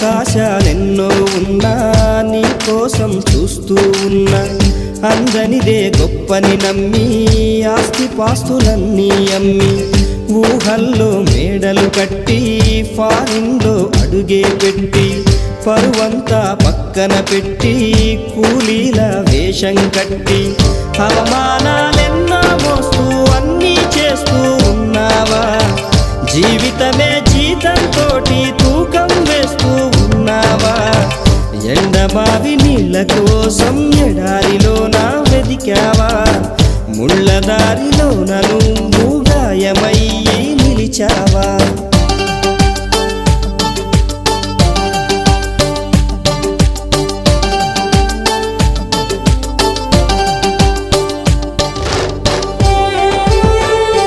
అవకాశాలెన్నో ఉన్నా నీ కోసం చూస్తూ ఉన్నా అందనిదే గొప్పని నమ్మి ఆస్తిపాస్తులన్నీ అమ్మి ఊహల్లో మేడలు కట్టి ఫారిన్లో అడుగే పెట్టి పరువంతా పక్కన పెట్టి కూలీల వేషం కట్టి అవమానాలెన్నో మోస్తూ అన్నీ చేస్తూ ఉన్నావా జీవితమే జీతంతోటి తూకం వేస్తూ ఉన్నావా ఎండమావి నీళ్ళ కోసం ఎడారిలోన వెదికావా ముళ్ళ దారిలోన నువ్వు గాయమయ్యి నిలిచావా